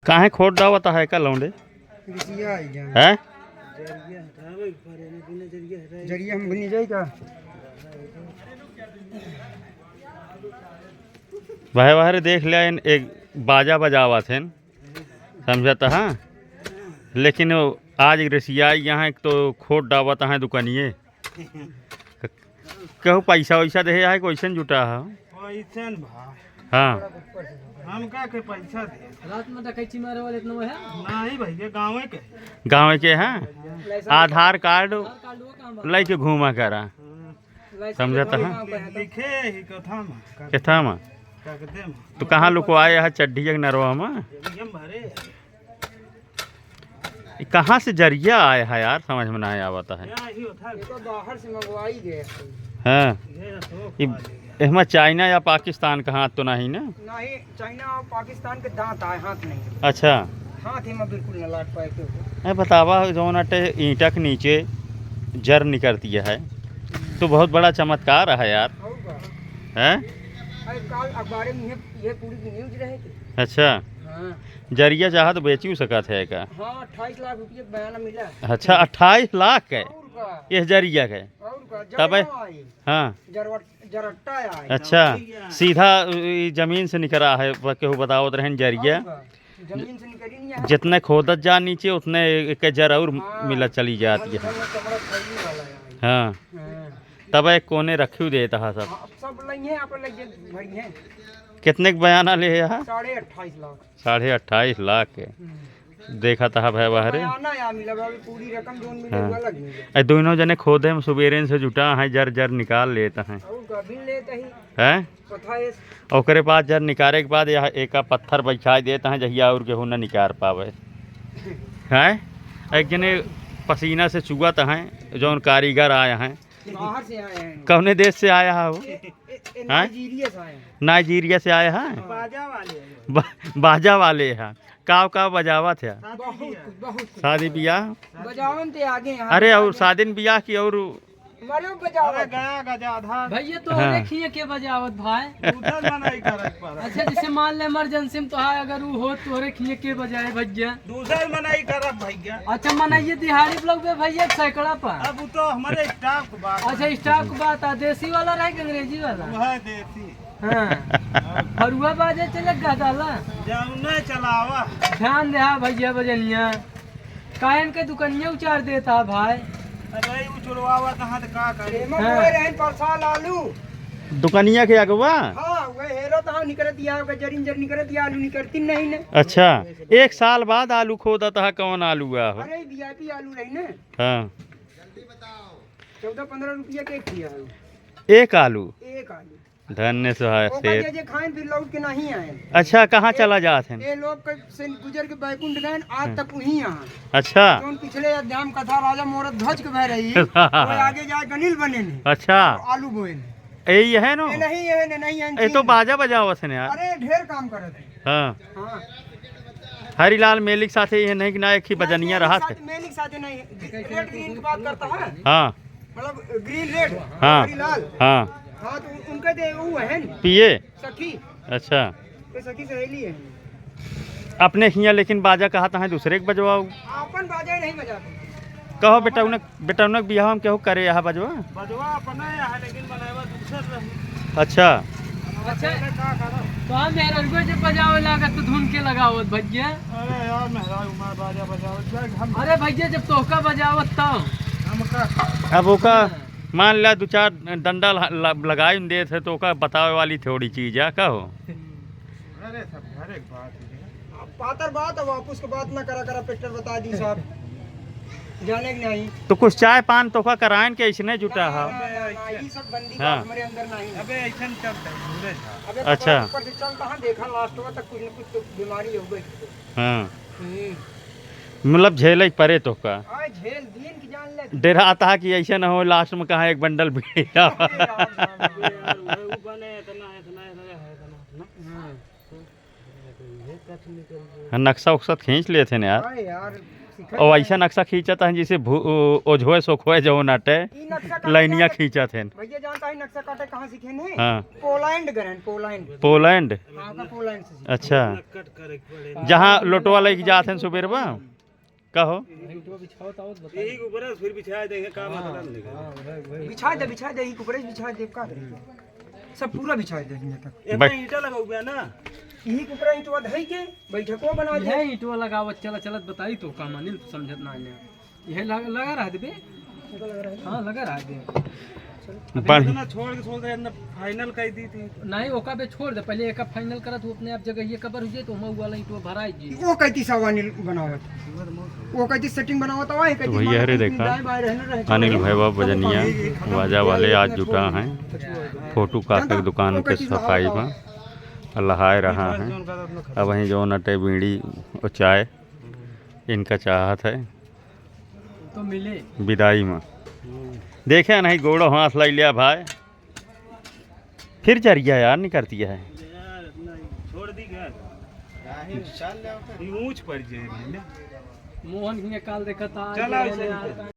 काहे खोट दावता है का लौंडे है जरिया हम बनी जाए का भाई बाहर देख लिया इन एक बाजा बजावा थे समझता हाँ लेकिन वो आज रसिया यहाँ एक तो खोट डावत है दुकानिए कहूँ पैसा वैसा दे है क्वेश्चन जुटा है हाँ हम का के पैसा दे रात में देखै मारे वाले इतना है नहीं भैया गाँव के हैं आधार कार्ड लेके घूमा करा समझता है लिखे ही कथा में कथा में तो कहाँ लोग आए है चड्ढी नरवा में कहाँ से जरिया आया है यार समझ में नहीं आता है बाहर से मंगवाई गए हाँ इसमें चाइना या पाकिस्तान का हाथ तो नहीं ना नहीं चाइना और पाकिस्तान के दांत आए हाथ नहीं अच्छा हाथ ही में बिल्कुल न लाट पाए के बतावा जो अटे ईंटा के नीचे जर निकलती है तो बहुत बड़ा चमत्कार है यार है कल अखबार में ये पूरी न्यूज रहे थे अच्छा हाँ जरिया चाह तो बेची सकत है का हाँ 28 लाख रुपये बयान मिला अच्छा 28 लाख के ये जरिया के तब हाँ जरट्टा आया अच्छा सीधा जमीन से निकला है केहू बताओ रहन जरिया जमीन से निकली नहीं जितने खोदत जा नीचे उतने एक जर और मिलत चली जाती है हाँ तब एक कोने रखी देता है सब लगे आप लगे भरी हैं कितने के बयाना ले यहाँ 28.5 लाख 28.5 लाख के देखा था भाई बाहर पूरी रकम जो मिलेगा हाँ। दोनों जने खोदे में सुबेरे से जुटा है जर जर निकाल लेता है ओकरे पास जर निकाले के बाद यह एक पत्थर बैठा देता है जहिया और केहू न निकाल पावे है एक जने पसीना से चुगत हैं जो कारीगर आया हैं बाहर से आए हैं कौने देश से आया है वो नाइजीरिया से आया है बाजा वाले हैं काव बजावा थे शादी ब्याह बजावन ते आगे अरे और शादी ब्याह की और भैया तो देखिए के बजावत भाई अच्छा जैसे मान ले इमरजेंसी में तो है अगर वो हो तो खिए के बजाए भैया दूसर मनाई करब भैया अच्छा मनाइए दिहाड़ी ब्लॉक में भैया सैकड़ा पर अब तो हमारे स्टाफ की बात अच्छा स्टाफ की बात है देसी वाला रहे कि अंग्रेजी वाला वह देसी हाँ फरुआ बाजे चले गदाला जौने चलावा ध्यान दे भैया बजनिया कायन के दुकानिया उचार देता भाई अरे वो चुड़वावा कहाँ तो का करे रहन परसाल आलू दुकानिया के अगवा हां वो हेरो तो निकल दिया जरिन जर निकल दिया आलू निकलती नहीं ने अच्छा एक साल बाद आलू खोदा था कौन आलू हुआ अरे वीआईपी आलू रही ने हां जल्दी बताओ 14-15 रुपया के किया एक आलू धन्य सुहाय से जे खाएं फिर लौट के नहीं आए अच्छा कहाँ चला जाते हैं ये लोग से गुजर के बैकुंठ गए आज तक वहीं यहाँ अच्छा तो पिछले अध्याय कथा राजा मोहरत ध्वज के बह रही है वो आगे जाए गनील बने ने अच्छा आलू बोए ने यही है ना नहीं है नहीं है ये तो बाजा बजावा थे यार अरे ढेर काम करे थे हाँ हरिलाल मेलिक साथे ये नहीं कि ना एक ही बजनिया रहा थे मेलिक साथे नहीं रेड ग्रीन की बात करता है हाँ मतलब ग्रीन रेड हाँ हरिलाल हाँ हाँ तो उनके दे वो है पिए सखी अच्छा तो सखी सहेली है अपने हिया लेकिन बाजा कहा था दूसरे के बजवाओ अपन बाजा नहीं बजाते कहो बेटा उनक बियाह में केहू करे यहाँ बजवा अपना है लेकिन बनावा दूसर रही अच्छा तो हम मेहरगो जब बजावे लागत तो धुन के लगावत भैया अरे यार मेहरा उमर बाजा बजावत हम अरे भैया जब तोहका बजावत तो हमका अब ओका मान लिया 2-4 डंडा लगाए दे थे तो ओका बतावे वाली थोड़ी चीज है कहो अरे सब हर एक बात पातर बात है वापस के बात ना करा पेटर बता दी साहब जाने के नहीं तो कुछ चाय पान तोहका करायन के इसने जुटा है ये सब बंदी हाँ। हमारे अंदर नहीं अबे ऐसन चलता है अबे अच्छा। ऊपर से चल कहां देखा लास्ट में तक कुछ न कुछ तो बीमारी हो गई हाँ मतलब झेल परे तोहका हां झेल दिन की जान ले डेरा आता है कि ऐसा ना हो लास्ट में कहा एक बंडल भीड़ा वो बने इतना नक्शा उक्सा खींच लेते हैं यार यार और ऐसा नक्शा खींचत है जिसे ओझोए सोखोए जो नटे ई नक्शा काटे लाइनिया जाने- खींचत हैं। भैया जानता है नक्शा काटे कहाँ सीखे हैं? हाँ पोलैंड गए हैं, पोलैंड। पोलैंड। हाँ का पोलैंड से सीखे। अच्छा जहाँ लोटवा लेके जाते हैं सुबेर बा कहो यही ऊपर है, फिर बिछा देंगे काम मतलब नहीं बिछा दे ही ऊपर बिछा दे का करेंगे सब पूरा बिछा दे यहाँ तक। है। बैठ- ईटा लगा हुआ है ना, यही के ऊपर ईंटवा धई के बैठको बना दे। यह ईंटवा लगावत चलत चलत बताई तो का मानिल तो समझत ना आने यह लगा रहा बे। हाँ लगा रहा बे। बढ़- इतना छोड़ के ना फाइनल कर दी थी। नहीं ओका बे छोड़ दे पहले एका फाइनल करत वो अपने आप जगह ये कबर हो जाए तो हम वाला ईंटवा भराई जी। वो कहती सवानिल बनावत, वो कहती सेटिंग बनावत है तो भैया रे देखा अनिल भैरव बजनिया वाजा वाले आज जुटा हैं फोटो काफी दुकान के सफाई में लहाए रहा है। अब वहीं जो नटे बीड़ी और चाय इनका चाहत है तो मिले विदाई में। देखे नहीं गोड़ो हाथ लाई लिया भाई फिर चरिया यार नहीं करती है। छोड़ दी गया ऊंच पड़ जाए मोहन निकाल देखता चला